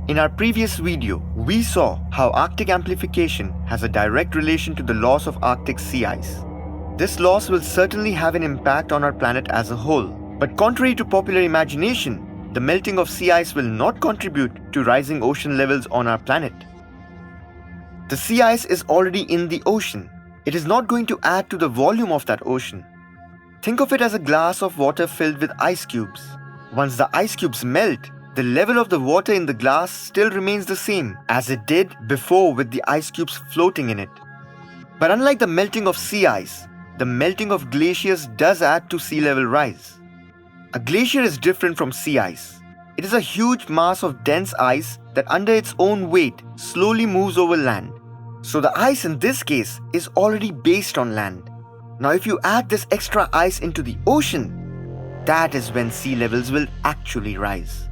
In our previous video, we saw how Arctic amplification has a direct relation to the loss of Arctic sea ice. This loss will certainly have an impact on our planet as a whole. But contrary to popular imagination, the melting of sea ice will not contribute to rising ocean levels on our planet. The sea ice is already in the ocean. It is not going to add to the volume of that ocean. Think of it as a glass of water filled with ice cubes. Once the ice cubes melt, the level of the water in the glass still remains the same as it did before with the ice cubes floating in it. But unlike the melting of sea ice, the melting of glaciers does add to sea level rise. A glacier is different from sea ice. It is a huge mass of dense ice that under its own weight slowly moves over land. So the ice in this case is already based on land. Now if you add this extra ice into the ocean, that is when sea levels will actually rise.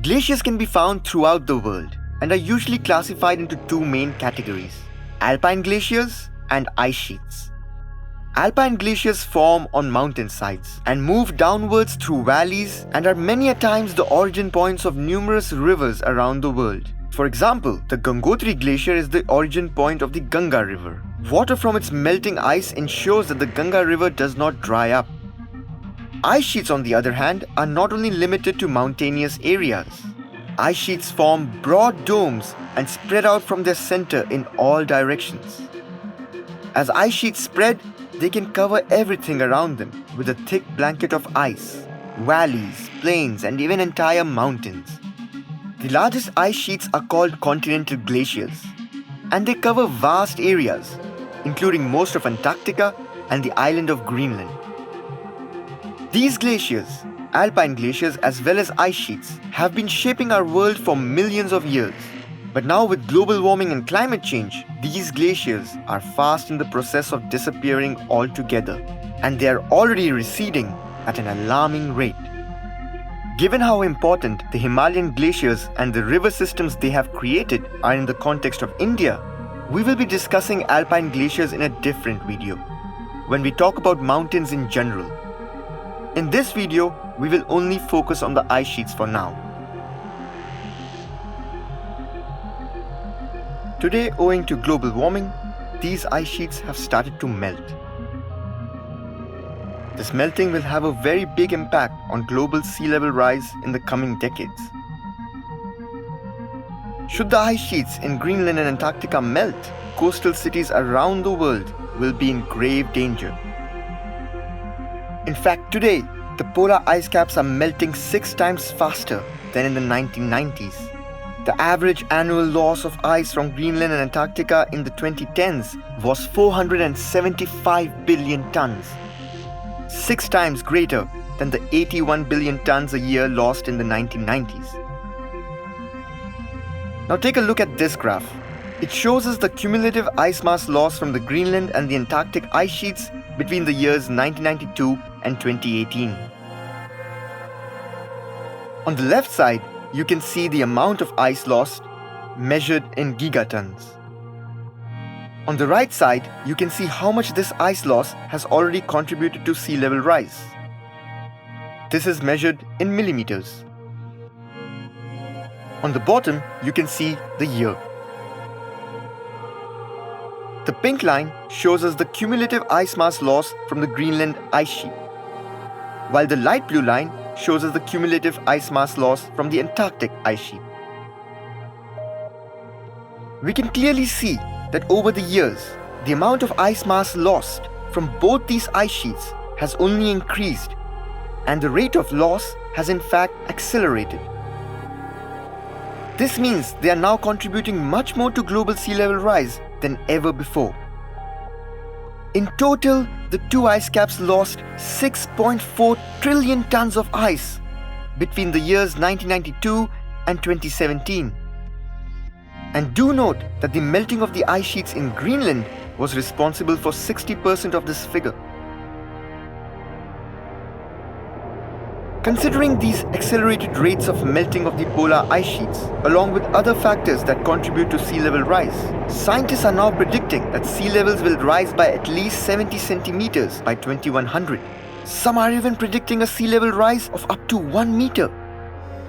Glaciers can be found throughout the world and are usually classified into two main categories: alpine glaciers and ice sheets. Alpine glaciers form on mountainsides and move downwards through valleys and are many a times the origin points of numerous rivers around the world. For example, the Gangotri Glacier is the origin point of the Ganga River. Water from its melting ice ensures that the Ganga River does not dry up. Ice sheets, on the other hand, are not only limited to mountainous areas. Ice sheets form broad domes and spread out from their center in all directions. As ice sheets spread, they can cover everything around them with a thick blanket of ice, valleys, plains, and even entire mountains. The largest ice sheets are called continental glaciers, and they cover vast areas, including most of Antarctica and the island of Greenland. These glaciers, alpine glaciers as well as ice sheets, have been shaping our world for millions of years. But now with global warming and climate change, these glaciers are fast in the process of disappearing altogether, and they are already receding at an alarming rate. Given how important the Himalayan glaciers and the river systems they have created are in the context of India, we will be discussing alpine glaciers in a different video, when we talk about mountains in general. In this video, we will only focus on the ice sheets for now. Today, owing to global warming, these ice sheets have started to melt. This melting will have a very big impact on global sea level rise in the coming decades. Should the ice sheets in Greenland and Antarctica melt, coastal cities around the world will be in grave danger. In fact, today, the polar ice caps are melting 6 times faster than in the 1990s. The average annual loss of ice from Greenland and Antarctica in the 2010s was 475 billion tons, 6 times greater than the 81 billion tons a year lost in the 1990s. Now take a look at this graph. It shows us the cumulative ice mass loss from the Greenland and the Antarctic ice sheets between the years 1992 and 2018. On the left side, you can see the amount of ice lost measured in gigatons. On the right side, you can see how much this ice loss has already contributed to sea level rise. This is measured in millimeters. On the bottom, you can see the year. The pink line shows us the cumulative ice mass loss from the Greenland ice sheet, while the light blue line shows us the cumulative ice mass loss from the Antarctic ice sheet. We can clearly see that over the years, the amount of ice mass lost from both these ice sheets has only increased, and the rate of loss has in fact accelerated. This means they are now contributing much more to global sea level rise than ever before. In total, the two ice caps lost 6.4 trillion tons of ice between the years 1992 and 2017. And do note that the melting of the ice sheets in Greenland was responsible for 60% of this figure. Considering these accelerated rates of melting of the polar ice sheets, along with other factors that contribute to sea level rise, scientists are now predicting that sea levels will rise by at least 70 centimeters by 2100. Some are even predicting a sea level rise of up to 1 meter.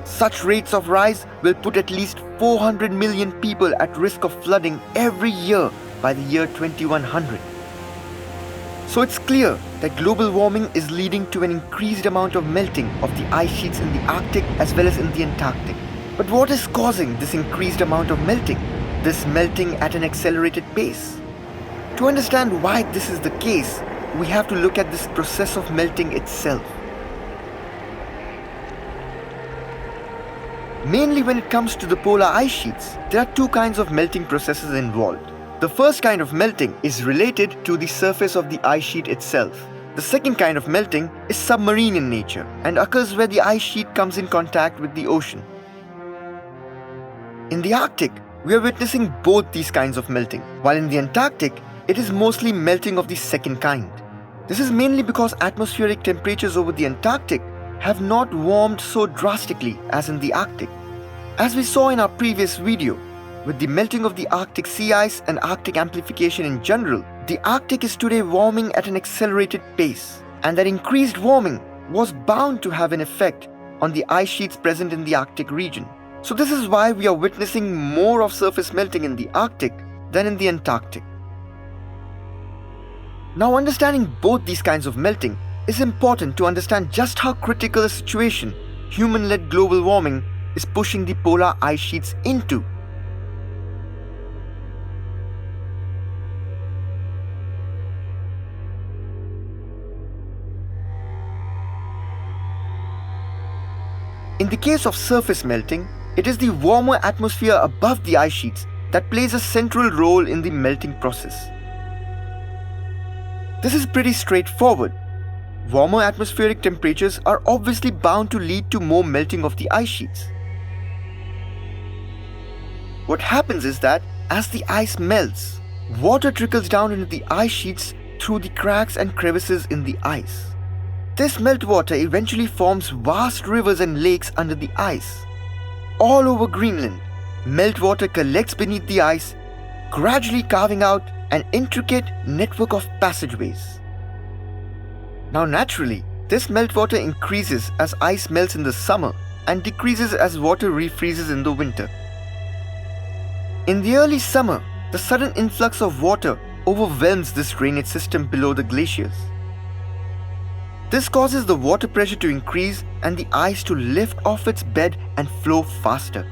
Such rates of rise will put at least 400 million people at risk of flooding every year by the year 2100. So it's clear that global warming is leading to an increased amount of melting of the ice sheets in the Arctic as well as in the Antarctic. But what is causing this increased amount of melting? This melting at an accelerated pace? To understand why this is the case, we have to look at this process of melting itself. Mainly when it comes to the polar ice sheets, there are two kinds of melting processes involved. The first kind of melting is related to the surface of the ice sheet itself. The second kind of melting is submarine in nature and occurs where the ice sheet comes in contact with the ocean. In the Arctic, we are witnessing both these kinds of melting, while in the Antarctic, it is mostly melting of the second kind. This is mainly because atmospheric temperatures over the Antarctic have not warmed so drastically as in the Arctic. As we saw in our previous video, with the melting of the Arctic sea ice and Arctic amplification in general, the Arctic is today warming at an accelerated pace, and that increased warming was bound to have an effect on the ice sheets present in the Arctic region. So this is why we are witnessing more of surface melting in the Arctic than in the Antarctic. Now, understanding both these kinds of melting is important to understand just how critical a situation human-led global warming is pushing the polar ice sheets into. In the case of surface melting, it is the warmer atmosphere above the ice sheets that plays a central role in the melting process. This is pretty straightforward. Warmer atmospheric temperatures are obviously bound to lead to more melting of the ice sheets. What happens is that as the ice melts, water trickles down into the ice sheets through the cracks and crevices in the ice. This meltwater eventually forms vast rivers and lakes under the ice. All over Greenland, meltwater collects beneath the ice, gradually carving out an intricate network of passageways. Now naturally, this meltwater increases as ice melts in the summer and decreases as water refreezes in the winter. In the early summer, the sudden influx of water overwhelms this drainage system below the glaciers. This causes the water pressure to increase and the ice to lift off its bed and flow faster.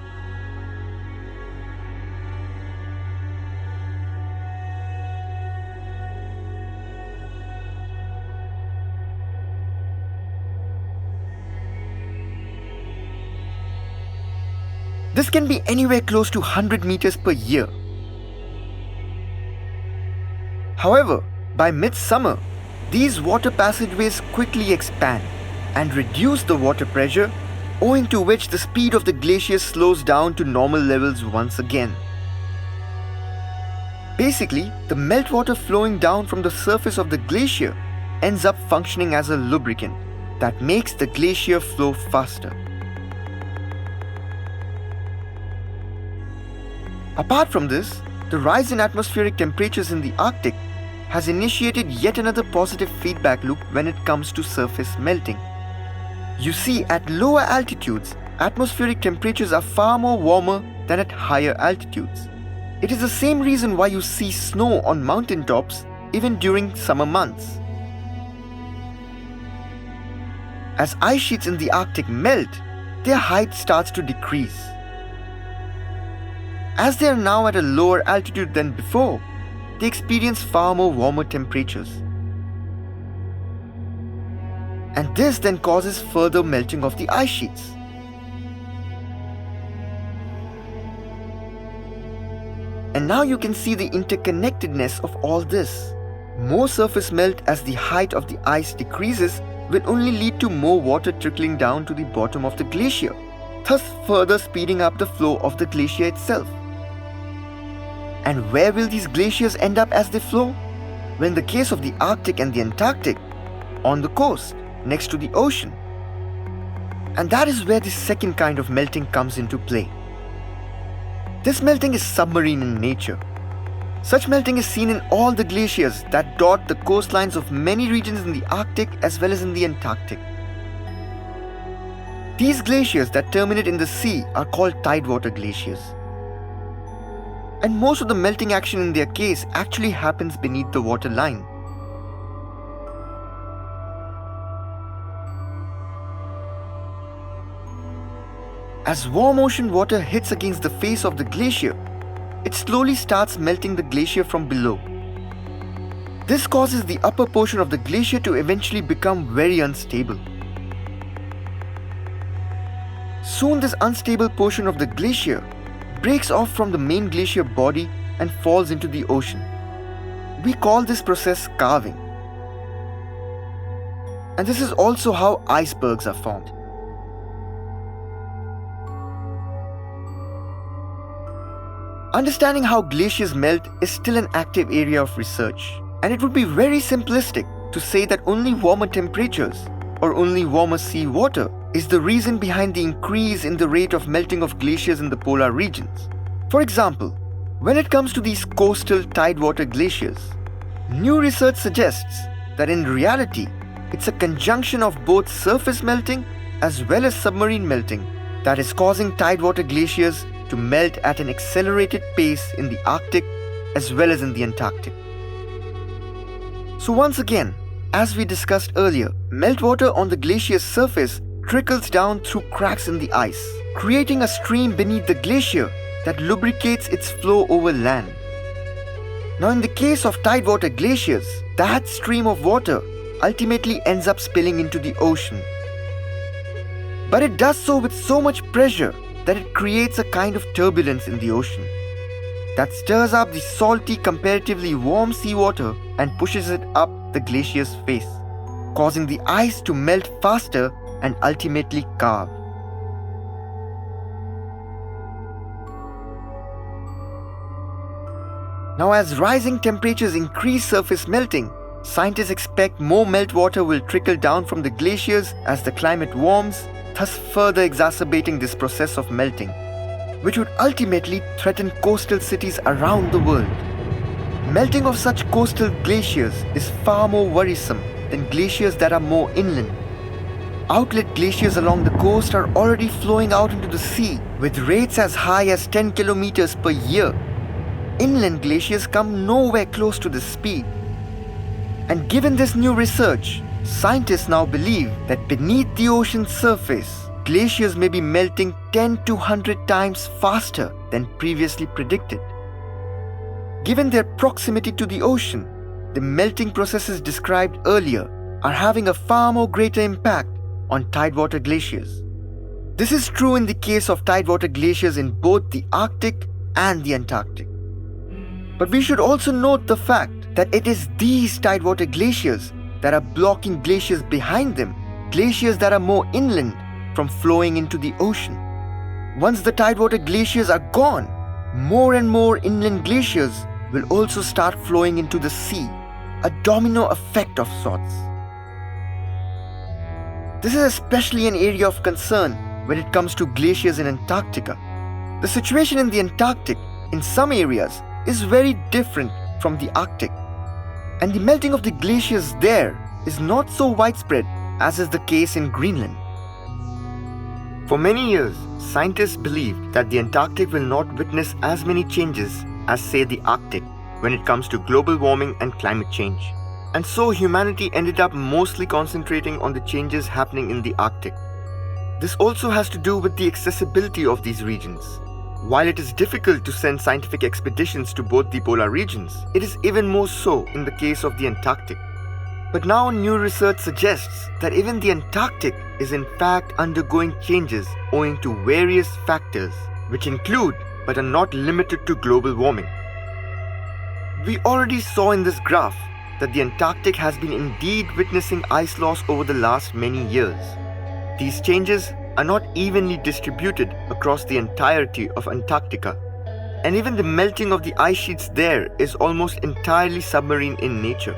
This can be anywhere close to 100 meters per year. However, by midsummer, these water passageways quickly expand and reduce the water pressure, owing to which the speed of the glacier slows down to normal levels once again. Basically, the meltwater flowing down from the surface of the glacier ends up functioning as a lubricant that makes the glacier flow faster. Apart from this, the rise in atmospheric temperatures in the Arctic has initiated yet another positive feedback loop when it comes to surface melting. You see, at lower altitudes, atmospheric temperatures are far more warmer than at higher altitudes. It is the same reason why you see snow on mountaintops even during summer months. As ice sheets in the Arctic melt, their height starts to decrease. As they are now at a lower altitude than before, they experience far more warmer temperatures. And this then causes further melting of the ice sheets. And now you can see the interconnectedness of all this. More surface melt as the height of the ice decreases will only lead to more water trickling down to the bottom of the glacier, thus further speeding up the flow of the glacier itself. And where will these glaciers end up as they flow? Well, in the case of the Arctic and the Antarctic, on the coast, next to the ocean. And that is where the second kind of melting comes into play. This melting is submarine in nature. Such melting is seen in all the glaciers that dot the coastlines of many regions in the Arctic as well as in the Antarctic. These glaciers that terminate in the sea are called tidewater glaciers. And most of the melting action in their case actually happens beneath the water line. As warm ocean water hits against the face of the glacier, it slowly starts melting the glacier from below. This causes the upper portion of the glacier to eventually become very unstable. Soon this unstable portion of the glacier breaks off from the main glacier body and falls into the ocean. We call this process calving. And this is also how icebergs are formed. Understanding how glaciers melt is still an active area of research, and it would be very simplistic to say that only warmer temperatures or only warmer sea water is the reason behind the increase in the rate of melting of glaciers in the polar regions. For example, when it comes to these coastal tidewater glaciers, new research suggests that in reality, it's a conjunction of both surface melting as well as submarine melting that is causing tidewater glaciers to melt at an accelerated pace in the Arctic as well as in the Antarctic. So once again, as we discussed earlier, meltwater on the glacier's surface trickles down through cracks in the ice, creating a stream beneath the glacier that lubricates its flow over land. Now in the case of tidewater glaciers, that stream of water ultimately ends up spilling into the ocean. But it does so with so much pressure that it creates a kind of turbulence in the ocean that stirs up the salty, comparatively warm seawater and pushes it up the glacier's face, causing the ice to melt faster and ultimately calve. Now, as rising temperatures increase surface melting, scientists expect more meltwater will trickle down from the glaciers as the climate warms, thus further exacerbating this process of melting, which would ultimately threaten coastal cities around the world. Melting of such coastal glaciers is far more worrisome than glaciers that are more inland. Outlet glaciers along the coast are already flowing out into the sea with rates as high as 10 kilometers per year. Inland glaciers come nowhere close to this speed. And given this new research, scientists now believe that beneath the ocean's surface, glaciers may be melting 10 to 100 times faster than previously predicted. Given their proximity to the ocean, the melting processes described earlier are having a far more greater impact on tidewater glaciers. This is true in the case of tidewater glaciers in both the Arctic and the Antarctic. But we should also note the fact that it is these tidewater glaciers that are blocking glaciers behind them, glaciers that are more inland, from flowing into the ocean. Once the tidewater glaciers are gone, more and more inland glaciers will also start flowing into the sea, a domino effect of sorts. This is especially an area of concern when it comes to glaciers in Antarctica. The situation in the Antarctic, in some areas, is very different from the Arctic, and the melting of the glaciers there is not so widespread as is the case in Greenland. For many years, scientists believed that the Antarctic will not witness as many changes as, say, the Arctic when it comes to global warming and climate change. And so humanity ended up mostly concentrating on the changes happening in the Arctic. This also has to do with the accessibility of these regions. While it is difficult to send scientific expeditions to both the polar regions, it is even more so in the case of the Antarctic. But now new research suggests that even the Antarctic is in fact undergoing changes owing to various factors, which include but are not limited to global warming. We already saw in this graph that the Antarctic has been indeed witnessing ice loss over the last many years. These changes are not evenly distributed across the entirety of Antarctica, and even the melting of the ice sheets there is almost entirely submarine in nature.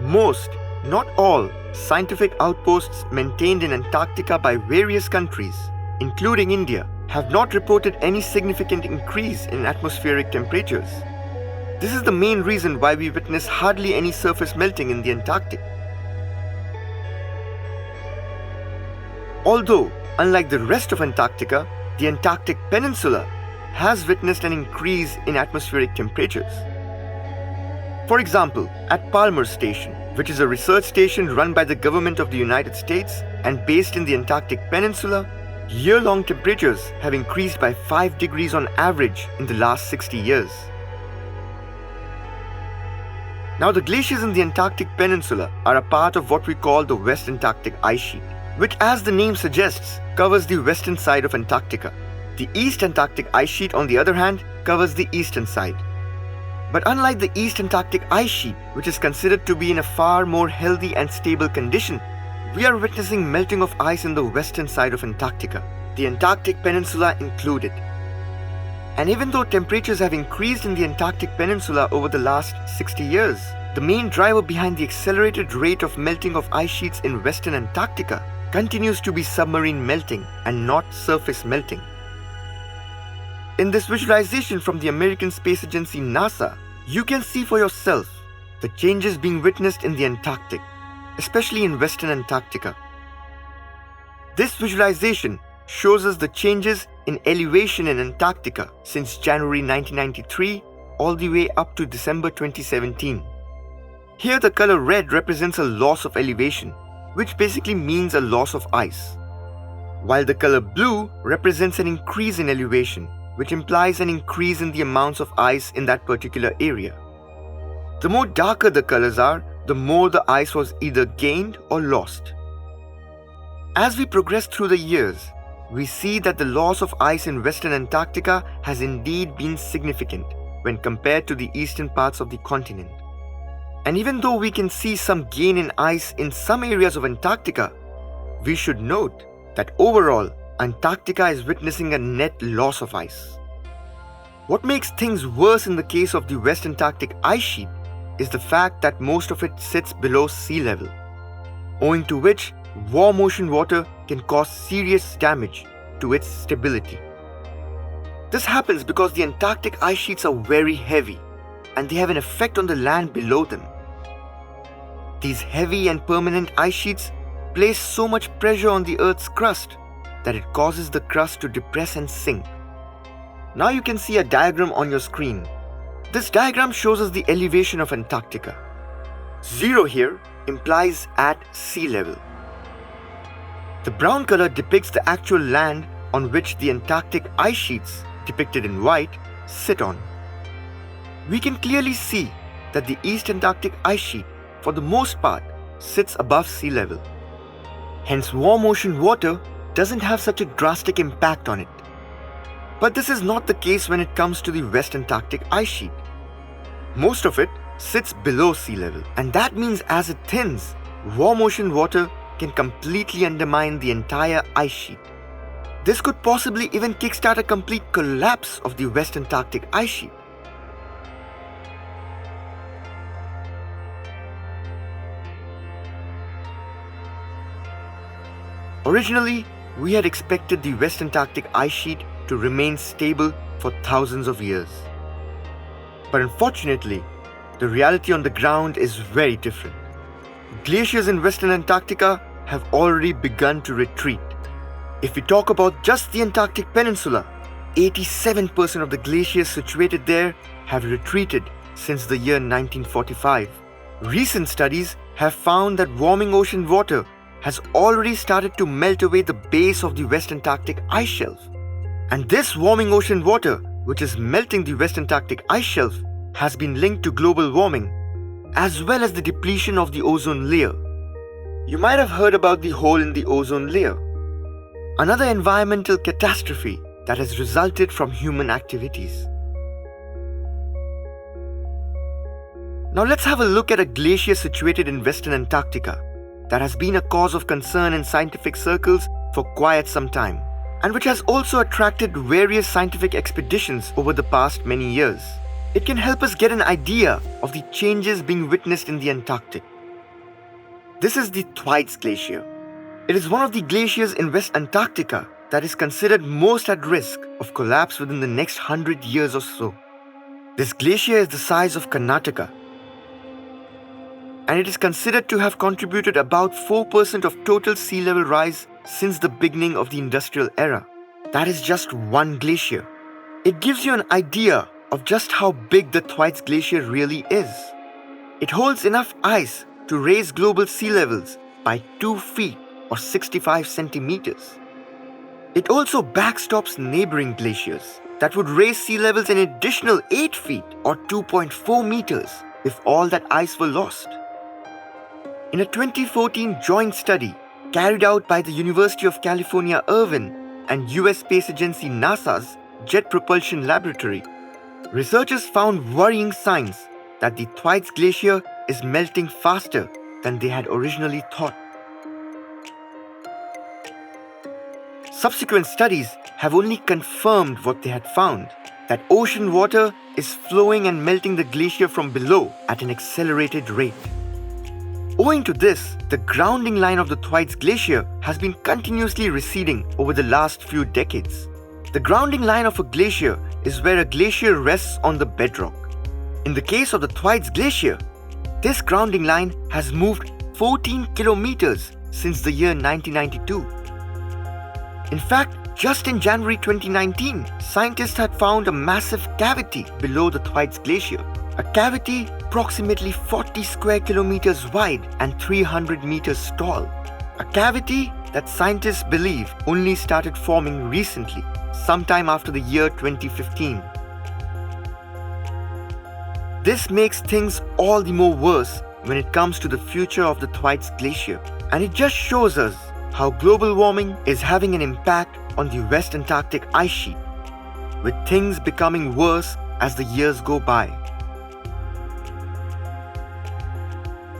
Most, not all, scientific outposts maintained in Antarctica by various countries, including India, have not reported any significant increase in atmospheric temperatures. This is the main reason why we witness hardly any surface melting in the Antarctic. Although, unlike the rest of Antarctica, the Antarctic Peninsula has witnessed an increase in atmospheric temperatures. For example, at Palmer Station, which is a research station run by the government of the United States and based in the Antarctic Peninsula, year-long temperatures have increased by 5 degrees on average in the last 60 years. Now, the glaciers in the Antarctic Peninsula are a part of what we call the West Antarctic Ice Sheet, which, as the name suggests, covers the western side of Antarctica. The East Antarctic Ice Sheet, on the other hand, covers the eastern side. But unlike the East Antarctic Ice Sheet, which is considered to be in a far more healthy and stable condition, we are witnessing melting of ice in the western side of Antarctica, the Antarctic Peninsula included. And even though temperatures have increased in the Antarctic Peninsula over the last 60 years, the main driver behind the accelerated rate of melting of ice sheets in western Antarctica continues to be submarine melting and not surface melting. In this visualization from the American Space Agency NASA, you can see for yourself the changes being witnessed in the Antarctic, especially in western Antarctica. This visualization shows us the changes in elevation in Antarctica since January 1993 all the way up to December 2017. Here the color red represents a loss of elevation, which basically means a loss of ice, while the color blue represents an increase in elevation, which implies an increase in the amounts of ice in that particular area. The more darker the colors are, the more the ice was either gained or lost. As we progress through the years, we see that the loss of ice in western Antarctica has indeed been significant when compared to the eastern parts of the continent. And even though we can see some gain in ice in some areas of Antarctica, we should note that overall, Antarctica is witnessing a net loss of ice. What makes things worse in the case of the West Antarctic Ice Sheet is the fact that most of it sits below sea level, owing to which warm ocean water can cause serious damage to its stability. This happens because the Antarctic ice sheets are very heavy and they have an effect on the land below them. These heavy and permanent ice sheets place so much pressure on the Earth's crust that it causes the crust to depress and sink. Now you can see a diagram on your screen. This diagram shows us the elevation of Antarctica. 0 here implies at sea level. The brown color depicts the actual land on which the Antarctic ice sheets, depicted in white, sit on. We can clearly see that the East Antarctic ice sheet, for the most part, sits above sea level. Hence, warm ocean water doesn't have such a drastic impact on it. But this is not the case when it comes to the West Antarctic ice sheet. Most of it sits below sea level, and that means as it thins, warm ocean water can completely undermine the entire ice sheet. This could possibly even kickstart a complete collapse of the West Antarctic ice sheet. Originally, we had expected the West Antarctic ice sheet to remain stable for thousands of years. But unfortunately, the reality on the ground is very different. Glaciers in western Antarctica have already begun to retreat. If we talk about just the Antarctic Peninsula, 87% of the glaciers situated there have retreated since the year 1945. Recent studies have found that warming ocean water has already started to melt away the base of the West Antarctic ice shelf. And this warming ocean water, which is melting the West Antarctic ice shelf, has been linked to global warming, as well as the depletion of the ozone layer. You might have heard about the hole in the ozone layer, another environmental catastrophe that has resulted from human activities. Now let's have a look at a glacier situated in western Antarctica that has been a cause of concern in scientific circles for quite some time, and which has also attracted various scientific expeditions over the past many years. It can help us get an idea of the changes being witnessed in the Antarctic. This is the Thwaites Glacier. It is one of the glaciers in West Antarctica that is considered most at risk of collapse within the next 100 years or so. This glacier is the size of Karnataka, and it is considered to have contributed about 4% of total sea level rise since the beginning of the industrial era. That is just one glacier. It gives you an idea of just how big the Thwaites Glacier really is. It holds enough ice to raise global sea levels by 2 feet or 65 centimeters. It also backstops neighboring glaciers that would raise sea levels an additional 8 feet or 2.4 meters if all that ice were lost. In a 2014 joint study carried out by the University of California, Irvine and US Space Agency NASA's Jet Propulsion Laboratory, researchers found worrying signs that the Thwaites Glacier is melting faster than they had originally thought. Subsequent studies have only confirmed what they had found, that ocean water is flowing and melting the glacier from below at an accelerated rate. Owing to this, the grounding line of the Thwaites Glacier has been continuously receding over the last few decades. The grounding line of a glacier is where a glacier rests on the bedrock. In the case of the Thwaites Glacier, this grounding line has moved 14 kilometers since the year 1992. In fact, just in January 2019, scientists had found a massive cavity below the Thwaites Glacier. A cavity approximately 40 square kilometers wide and 300 meters tall. A cavity that scientists believe only started forming recently, sometime after the year 2015. This makes things all the more worse when it comes to the future of the Thwaites Glacier, and it just shows us how global warming is having an impact on the West Antarctic ice sheet, with things becoming worse as the years go by.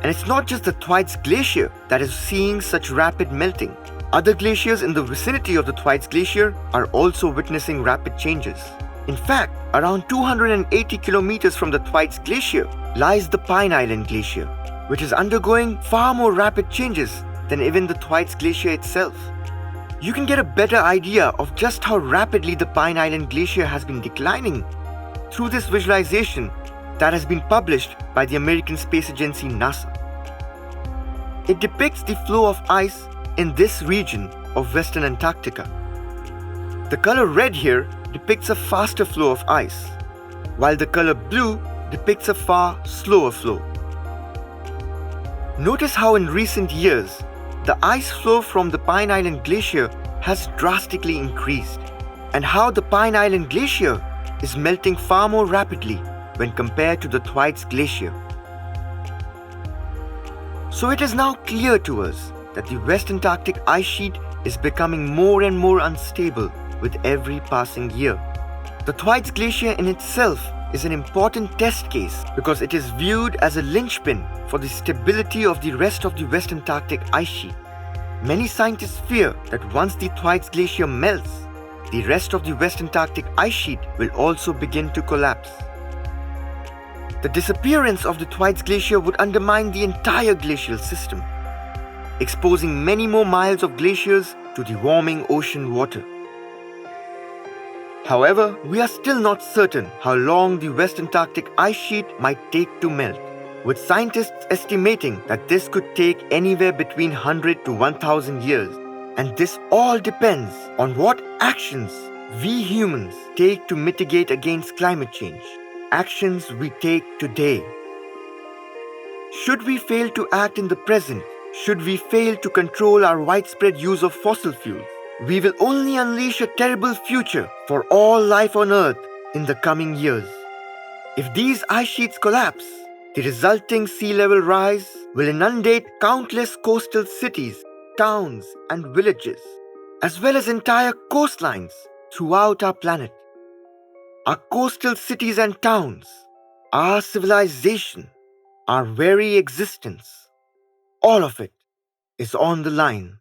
And it's not just the Thwaites Glacier that is seeing such rapid melting. Other glaciers in the vicinity of the Thwaites Glacier are also witnessing rapid changes. In fact, around 280 kilometers from the Thwaites Glacier lies the Pine Island Glacier, which is undergoing far more rapid changes than even the Thwaites Glacier itself. You can get a better idea of just how rapidly the Pine Island Glacier has been declining through this visualization that has been published by the American Space Agency NASA. It depicts the flow of ice in this region of Western Antarctica. The color red here depicts a faster flow of ice, while the color blue depicts a far slower flow. Notice how in recent years, the ice flow from the Pine Island Glacier has drastically increased, and how the Pine Island Glacier is melting far more rapidly when compared to the Thwaites Glacier. So it is now clear to us that the West Antarctic ice sheet is becoming more and more unstable with every passing year. The Thwaites Glacier in itself is an important test case because it is viewed as a linchpin for the stability of the rest of the West Antarctic ice sheet. Many scientists fear that once the Thwaites Glacier melts, the rest of the West Antarctic ice sheet will also begin to collapse. The disappearance of the Thwaites Glacier would undermine the entire glacial system, exposing many more miles of glaciers to the warming ocean water. However, we are still not certain how long the West Antarctic ice sheet might take to melt, with scientists estimating that this could take anywhere between 100 to 1,000 years. And this all depends on what actions we humans take to mitigate against climate change, actions we take today. Should we fail to act in the present, should we fail to control our widespread use of fossil fuels, we will only unleash a terrible future for all life on Earth in the coming years. If these ice sheets collapse, the resulting sea level rise will inundate countless coastal cities, towns, and villages, as well as entire coastlines throughout our planet. Our coastal cities and towns, our civilization, our very existence, all of it is on the line.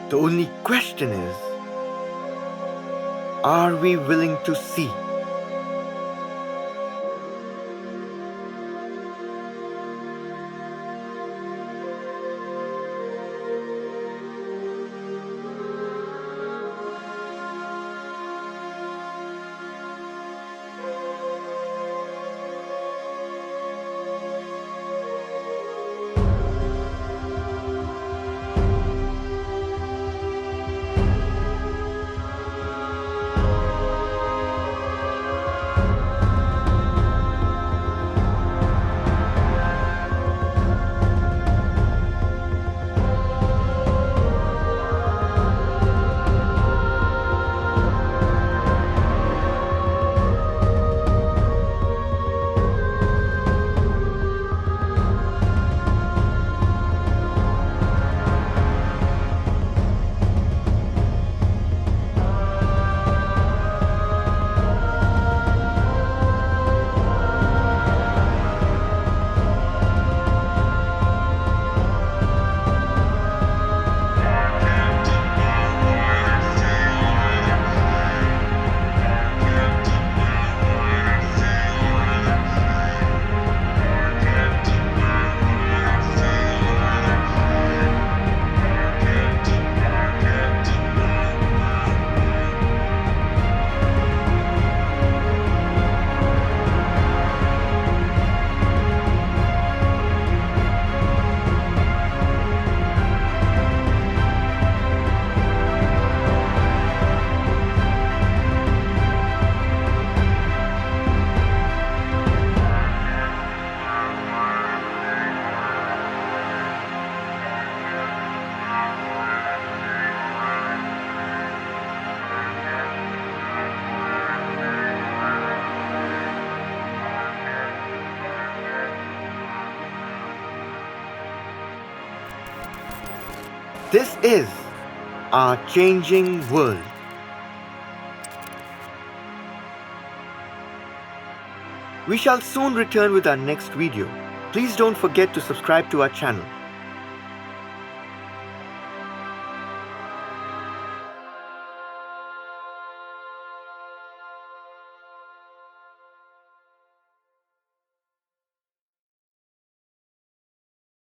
The only question is, are we willing to see? This is our changing world. We shall soon return with our next video. Please don't forget to subscribe to our channel.